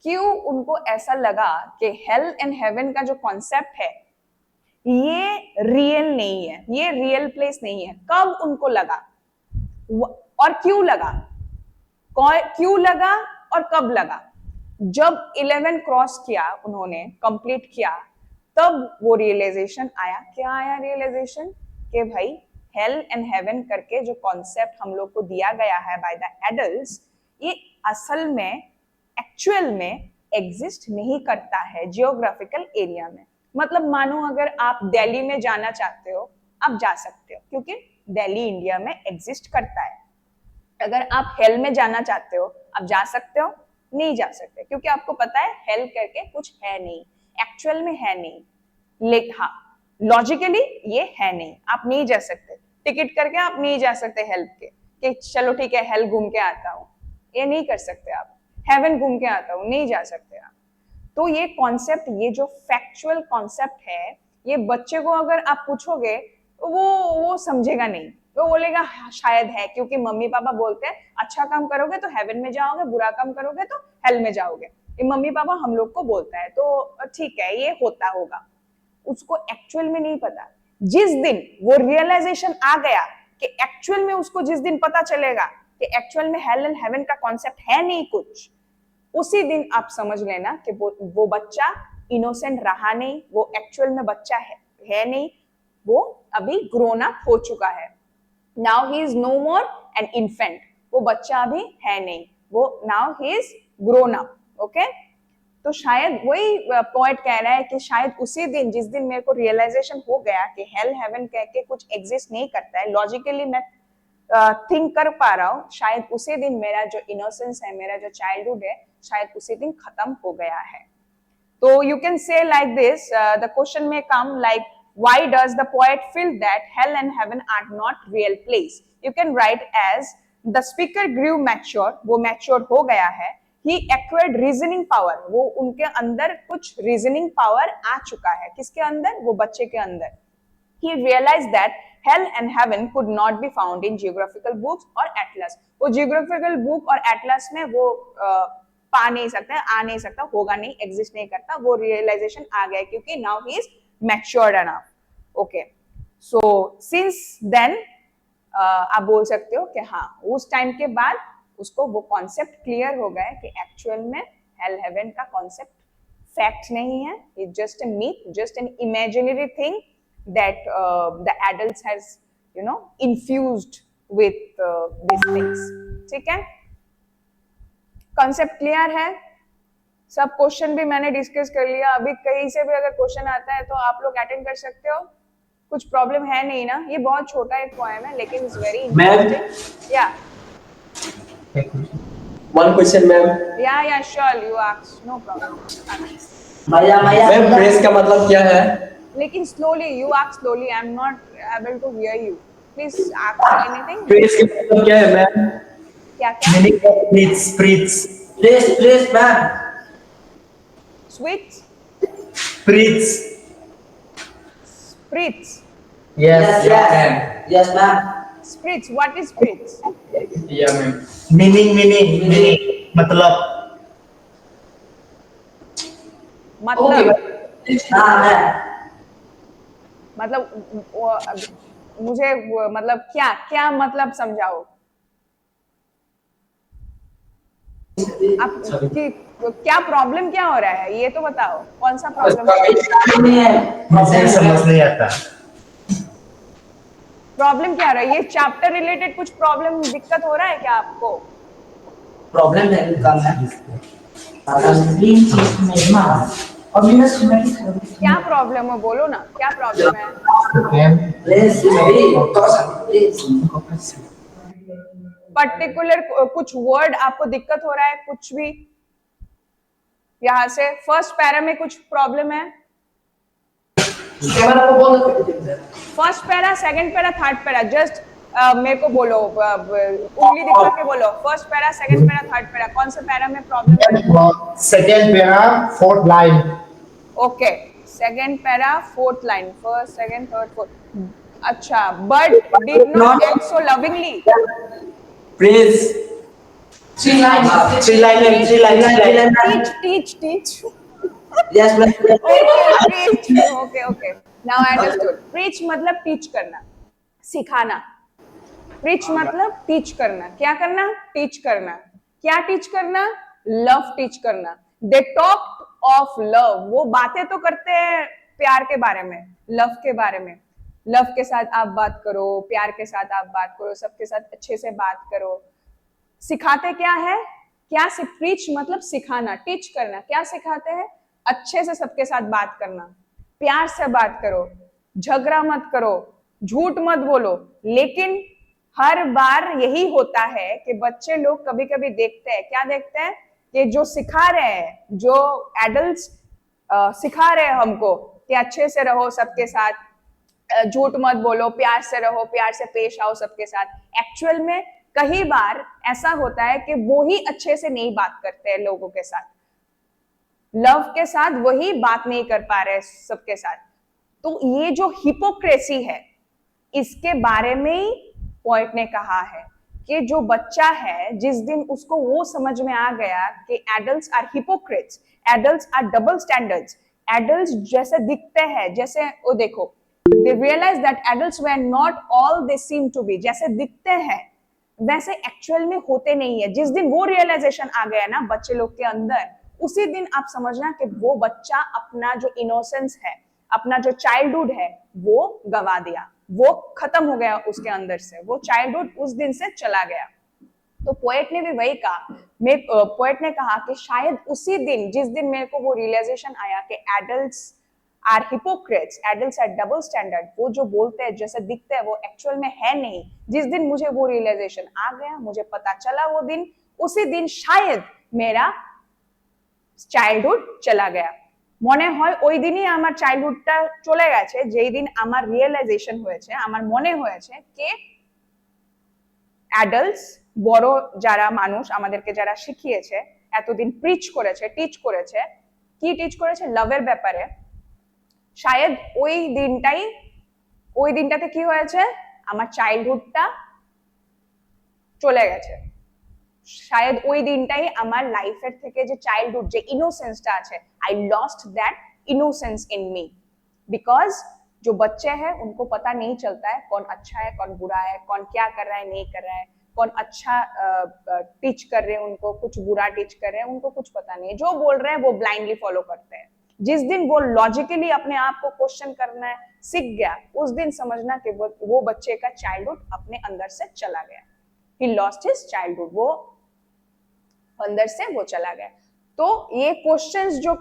क्यों उनको ऐसा लगा कि हेल एंड हेवन का जो कॉन्सेप्ट है ये रियल नहीं है, ये रियल प्लेस नहीं है. कब उनको लगा और क्यों लगा, क्यों लगा और कब लगा? जब 11 क्रॉस किया, उन्होंने कंप्लीट किया, तब वो रियलाइजेशन आया. क्या आया रियलाइजेशन? कि भाई हेल एंड हेवन करके जो कॉन्सेप्ट हम लोग को दिया गया है बाय द एडल्ट्स, ये असल में एक्चुअल में एग्जिस्ट नहीं करता है जियोग्राफिकल एरिया में. मतलब मानो अगर आप दिल्ली में जाना चाहते हो, आप जा सकते हो क्योंकि दिल्ली इंडिया में एग्जिस्ट करता है. अगर आप हेल में जाना चाहते हो, आप जा सकते हो? नहीं जा सकते, क्योंकि आपको पता है हेल करके कुछ है नहीं, एक्चुअल में है नहीं. लेकिन हाँ, लॉजिकली ये है नहीं, आप नहीं जा सकते. टिकट करके आप नहीं जा सकते हेल्प के कि चलो ठीक है हेल घूम के आता हूँ, ये नहीं कर सकते आप. हेवन घूम के आता हूँ, नहीं जा सकते आप. तो ये कॉन्सेप्ट, ये जो फैक्चुअल कॉन्सेप्ट है, ये बच्चे को अगर आप पूछोगे वो समझेगा नहीं. वो बोलेगा शायद है, क्योंकि मम्मी पापा बोलते हैं अच्छा काम करोगे तो हेवन में जाओगे, बुरा काम करोगे तो हेल में जाओगे. ये मम्मी पापा हम लोग को बोलता है, तो ठीक है ये होता होगा. उसको एक्चुअल में नहीं पता. जिस दिन वो रियलाइजेशन आ गया कि एक्चुअल में, उसको जिस दिन पता चलेगा कि एक्चुअल में हेल एंड हेवन का कॉन्सेप्ट है नहीं कुछ, उसी दिन आप समझ लेना कि वो बच्चा इनोसेंट रहा नहीं, वो एक्चुअल में बच्चा है नहीं, वो अभी ग्रोन अप हो चुका है. Now he is no more an infant. वो बच्चा अभी है नहीं, वो now he is grown up. Okay. तो शायद वही पॉइंट कह रहा है कि शायद उसी दिन, जिस दिन मेरे को रियलाइजेशन हो गया कि हेल हेवन कह के कुछ एग्जिस्ट नहीं करता है, लॉजिकली मैं थिंक कर पा रहा हूँ, शायद उसी दिन मेरा जो इनोसेंस है, मेरा जो चाइल्डहुड है, शायद उसी दिन खत्म हो गया है. तो you can say like this, the question में कम like why does the poet feel that hell and heaven are not real place? You can write as the speaker grew mature, वो mature हो गया है. He acquired reasoning power, वो उनके अंदर कुछ reasoning power आ चुका है. किसके अंदर? वो बच्चे के अंदर. He realized that hell and heaven could not be found in geographical books or atlas. वो geographical book और atlas में वो पा नहीं सकता, आ नहीं सकता, होगा नहीं, exist नहीं करता. वो realization आ गया क्योंकि now he is matured enough. Okay, so since then आप बोल सकते हो कि हाँ, उस टाइम के बाद उसको वो कॉन्सेप्ट क्लियर हो गया कि एक्चुअल में हेल हेवन का कॉन्सेप्ट फैक्ट नहीं है, it's just a myth, just an imaginary thing that the adults has infused with this things. ठीक है, कॉन्सेप्ट क्लियर है. सब क्वेश्चन भी मैंने डिस्कस कर लिया. अभी कहीं से भी अगर क्वेश्चन आता है तो आप लोग अटेंड कर सकते हो, कुछ प्रॉब्लम है नहीं ना. ये बहुत छोटा एक पोएम है लेकिन it's very interesting. Yeah One question, ma'am. Yeah sure, you ask, no problem. Ma'am press का मतलब क्या है? लेकिन slowly, you ask slowly, I am not able to hear you. Please ask anything. Press का मतलब क्या है मैम? क्या क्या? Meaning of preach. Please ma'am. Sweets. Preach. Spritz. Yes ma'am. Spritz. What is spritz? Yeah ma'am. Meaning मतलब. मतलब मुझे मतलब क्या मतलब समझाओ आप कि क्या प्रॉब्लम क्या हो रहा है, ये तो बताओ. कौन सा प्रॉब्लम मुझे समझ नहीं आता. प्रॉब्लम क्या हो रहा है? ये चैप्टर रिलेटेड कुछ प्रॉब्लम, दिक्कत हो रहा है क्या आपको? प्रॉब्लम नहीं कम है. क्या प्रॉब्लम है, बोलो ना, क्या प्रॉब्लम है? Please, please. पर्टिकुलर कुछ वर्ड आपको दिक्कत हो रहा है, कुछ भी यहाँ से फर्स्ट पैरा में कुछ प्रॉब्लम है? First para, second para, third para, just मेरे को बोलो, उंगली दिखा के बोलो, first para, second para, third para, कौन से पैरा में प्रॉब्लम है? Second para, fourth line. Okay, second para, fourth line, first, second, third, fourth. अच्छा, but did not act so lovingly. Please. Three lines. Teach. Yes, please. Okay. Now I understood. Preach मतलब teach करना, सिखाना। Preach मतलब teach करना। क्या करना? Teach करना। क्या teach करना? Love teach करना। They talked of love. वो बातें तो करते हैं प्यार के बारे में, love के बारे में। लव के साथ आप बात करो, प्यार के साथ आप बात करो, सबके साथ अच्छे से बात करो। सिखाते क्या है? क्या प्रीच मतलब सिखाना, टीच करना। क्या सिखाते हैं? अच्छे से सबके साथ बात करना, प्यार से बात करो, झगड़ा मत करो, झूठ मत बोलो। लेकिन हर बार यही होता है कि बच्चे लोग कभी कभी देखते हैं, क्या देखते हैं कि जो सिखा रहे हैं, जो एडल्ट्स सिखा रहे हैं हमको कि अच्छे से रहो सबके साथ, झूठ मत बोलो, प्यार से रहो, प्यार से पेश आओ सबके साथ। एक्चुअल में कई बार ऐसा होता है कि वो ही अच्छे से नहीं बात करते हैं लोगों के साथ, लव के साथ वही बात नहीं कर पा रहे सबके साथ। तो ये जो हिपोक्रेसी है, इसके बारे में ही पोएट ने कहा है कि जो बच्चा है, जिस दिन उसको वो समझ में आ गया कि adults are hypocrites, adults are double standards, adults जैसे दिखते हैं, जैसे वो देखो, they realize that adults were not all they seem to be, जैसे दिखते हैं वैसे एक्चुअल में होते नहीं है। जिस दिन वो रियलाइजेशन आ गया ना बच्चे लोग के अंदर, उसी दिन आप समझना कि वो बच्चा अपना जो इनोसेंस है, अपना जो चाइल्डहुड है, वो गवा दिया, वो खत्म हो गया उसके अंदर से, वो चाइल्डहुड उस दिन से चला गया। तो पोएट ने भी वही कहा, पोएट ने कहा कि शायद उसी दिन, जिस दिन मेरे को वो रियलाइजेशन आया कि adults are hypocrites, adults are double standard, वो जो बोलते हैं जैसे दिखते हैं वो एक्चुअल में है नहीं, जिस दिन मुझे वो रियलाइजेशन आ गया, मुझे पता चला वो दिन, उसी दिन शायद मेरा চাইল্ডহুড চলা গয়া। মনে হয় ওই দিনই আমার চাইল্ডহুডটা চলে গেছে, যেই দিন আমার রিয়েলাইজেশন হয়েছে, আমার মনে হয়েছে যে অ্যাডাল্টস, বড় যারা মানুষ আমাদেরকে যারা শিখিয়েছে, এতদিন প্রিচ করেছে, টিচ করেছে, কি টিচ করেছে? লাভের ব্যাপারে। শায়দ ওই দিনটাতে কি হয়েছে, আমার চাইল্ডহুডটা চলে গেছে। शायद ওই দিনটাই আমার লাইফের থেকে যে চাইল্ডহুড, যে इनोसेंसটা আছে, I lost that innocence in me, because जो बच्चे हैं उनको पता नहीं चलता है कौन अच्छा है कौन बुरा है, कौन क्या कर रहा है नहीं कर रहा है, कौन अच्छा टीच कर रहे हैं उनको, कुछ बुरा टीच कर रहे हैं उनको, कुछ पता नहीं है, जो बोल रहे हैं वो ब्लाइंडली फॉलो करते हैं। जिस दिन वो लॉजिकली अपने आप को क्वेश्चन करना है सीख गया, उस दिन समझना कि वो बच्चे का चाइल्डहुड अपने अंदर से चला गया, he lost his childhood, वो अंदर से वो चला गया। तो ये क्वेश्चंस जो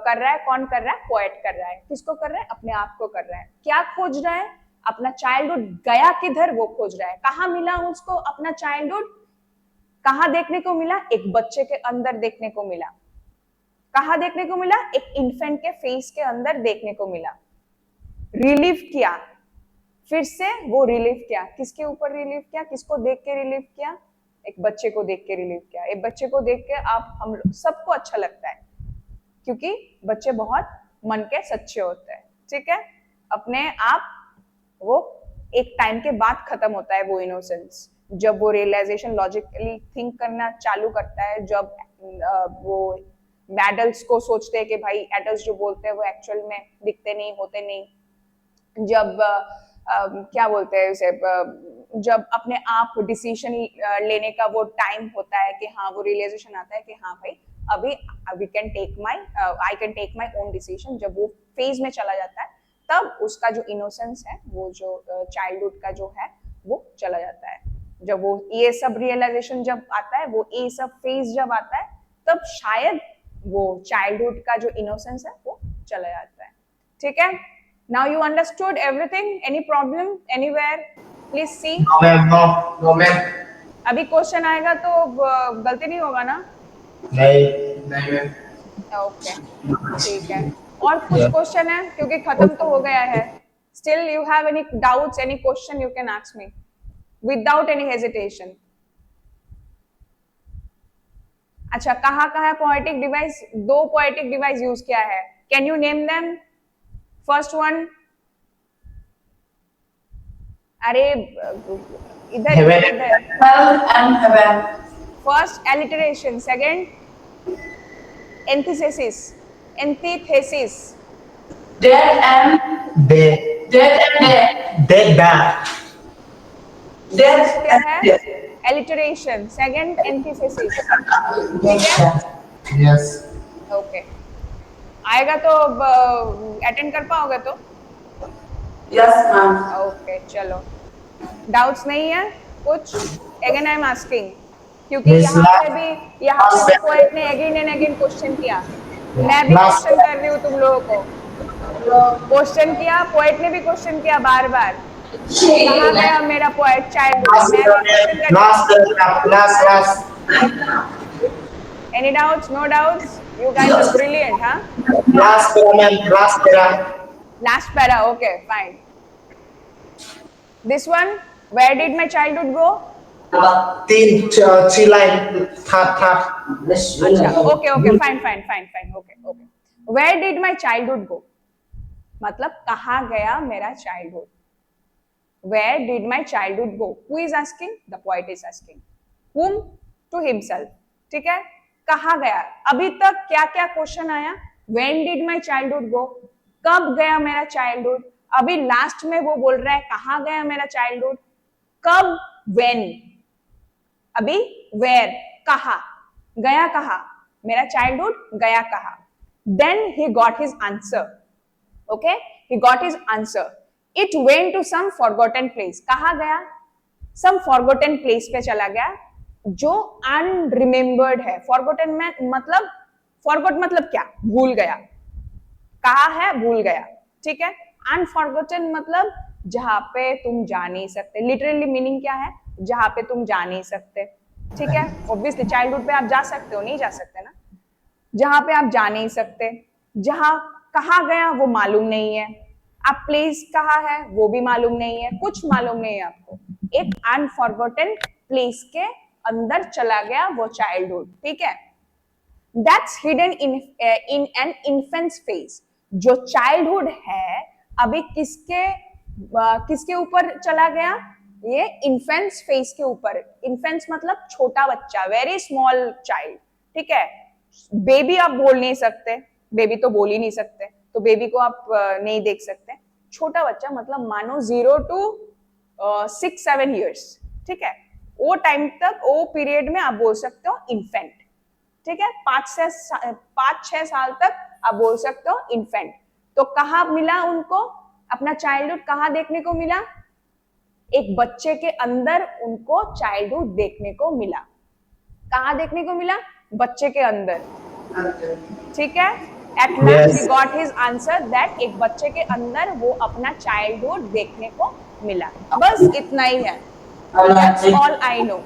कर रहा है, कौन कर रहा है? पोएट कर रहा है। किसको कर रहा है? अपने आप को कर रहा है। क्या खोज रहा है? अपना चाइल्डहुड गया किधर, वो खोज रहा है। कहाँ मिला उसको अपना चाइल्डहुड? कहाँ देखने को मिला? एक बच्चे के अंदर देखने को मिला। कहाँ देखने को मिला? एक इन्फेंट के फेस के अंदर देखने को मिला। रिलीव किया, फिर से वो रिलीव किया। किसके ऊपर रिलीव किया? किसको देख के रिलीव किया? एक बच्चे को देख के रिलीव किया। एक बच्चे को देख के हम सबको अच्छा लगता है, क्योंकि बच्चे बहुत मन के सच्चे होते हैं, ठीक है। अपने आप वो एक टाइम के बाद खत्म होता है वो इनोसेंस, जब वो रियलाइजेशन लॉजिकली थिंक करना चालू करता है, जब वो एडल्ट्स को सोचते हैं कि भाई एडल्ट्स जो बोलते हैं वो एक्चुअल में दिखते नहीं, होते नहीं, जब क्या बोलते हैं उसे, जब अपने आप डिसीजन लेने का वो टाइम होता है कि हाँ, वो रियलाइजेशन आता है कि हाँ भाई अभी I can take my own decision, जब वो फेज में चला जाता है, तब उसका जो इनोसेंस है, वो जो चाइल्डहुड का जो है, वो चला जाता है। जब वो ये सब रियलाइजेशन जब आता है, वो ये सब फेज जब आता है, तब शायद वो चाइल्डहुड का जो इनोसेंस है वो चला जाता है, ठीक है। Now you understood everything, any problem anywhere, please see. No, ma'am. No. No, ma'am. अभी क्वेश्चन आएगा तो गलती नहीं होगा ना? नहीं नहीं मैम। ओके, ठीक है। और कुछ क्वेश्चन है क्योंकि खत्म तो हो गया है। Still you have any doubts, any question, you can ask me without any hesitation. अच्छा, कहाँ कहाँ poetic device, 2 poetic device use किया है, can you name them? First one, अरे इधर इधर, first alliteration, second antithesis, antithesis, Dead and क्या है? एलिटरेशन, सेकंड एंटीथेसिस, ठीक है। Yes. ओके, आएगा तो अटेंड कर पाओगे तो? Yes, ma'am. ओके, चलो, डाउट्स नहीं है कुछ? अगेन आई एम आस्किंग, क्योंकि यहाँ पे पोएट ने अगेन एंड अगेन क्वेश्चन किया, मैं भी क्वेश्चन कर रही हूँ तुम लोगों को, क्वेश्चन किया, पोएट ने भी क्वेश्चन किया बार बार, कहाँ गया मेरा poet child? Last. Any doubts? No doubts? You guys are brilliant, हाँ? Last para, ma'am. Last para. Last para, okay fine. This one, where did my childhood go? 3 line. Third. अच्छा, okay, fine, okay. Where did my childhood go मतलब कहाँ गया मेरा childhood? Where did my childhood go? Who is asking? The poet is asking whom? To himself, ठीक है। कहाँ गया? अभी तक क्या क्या क्वेश्चन आया? व्हेन डिड माय चाइल्डहुड गो, कब गया मेरा चाइल्डहुड। अभी लास्ट में वो बोल रहा है कहाँ गया मेरा चाइल्डहुड, कब, व्हेन। अभी वेयर, कहा, गया कहा, मेरा चाइल्डहुड गया कहा। Then he got his answer, okay, he got his answer, it went to some forgotten place. कहा गया? सम फॉरगॉटन प्लेस पे चला गया जो अनरिमेम्बर्ड है। फॉरगॉटन में मतलब, फॉरगॉट मतलब क्या? भूल गया। कहा है? भूल गया, ठीक है। अनफॉरगॉटन मतलब जहां पे तुम जा नहीं सकते, लिटरली मीनिंग क्या है? जहां पे तुम जा नहीं सकते, ठीक है। ऑब्वियसली चाइल्डहुड पे आप जा सकते हो, नहीं जा सकते ना, जहां पे आप जा नहीं सकते, जहां कहा गया वो मालूम नहीं है, आप प्लेस कहा है वो भी मालूम नहीं है, कुछ मालूम नहीं है आपको। एक अनफॉरगॉटन प्लेस के अंदर चला गया वो चाइल्डहुड, ठीक है। That's hidden in an infants phase. जो चाइल्डहुड है अभी किसके ऊपर चला गया? ये इन्फेंट्स फेज के ऊपर। इन्फेंट्स मतलब छोटा बच्चा, वेरी स्मॉल चाइल्ड, ठीक है। बेबी आप बोल नहीं सकते, बेबी तो बोल ही नहीं सकते, तो बेबी को आप नहीं देख सकते। छोटा बच्चा मतलब मानो 0 to 6-7 years, ठीक है। वो टाइम तक, वो पीरियड में आप बोल सकते हो इन्फेंट, ठीक है। 5-6 साल तक आप बोल सकते हो इन्फेंट। तो कहाँ मिला उनको अपना चाइल्डहुड? कहाँ देखने को मिला? एक बच्चे के अंदर उनको चाइल्डहुड देखने को मिला। कहाँ देखने को मिला? बच्चे के अंदर, ठीक है। At last he got his answer that एक बच्चे के अंदर वो अपना चाइल्डहुड देखने को मिला। बस इतना ही है, That's all I know।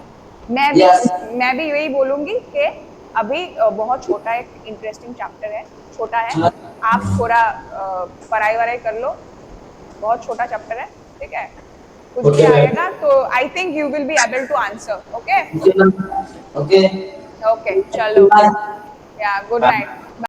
मैं भी यही बोलूंगी कि अभी बहुत छोटा एक इंटरेस्टिंग चैप्टर है, छोटा है, आप थोड़ा पढ़ाई वढ़ाई कर लो, बहुत छोटा चैप्टर है, ठीक है। कुछ भी आएगा तो I think you will be able to answer, okay. चलो, या गुड नाइट।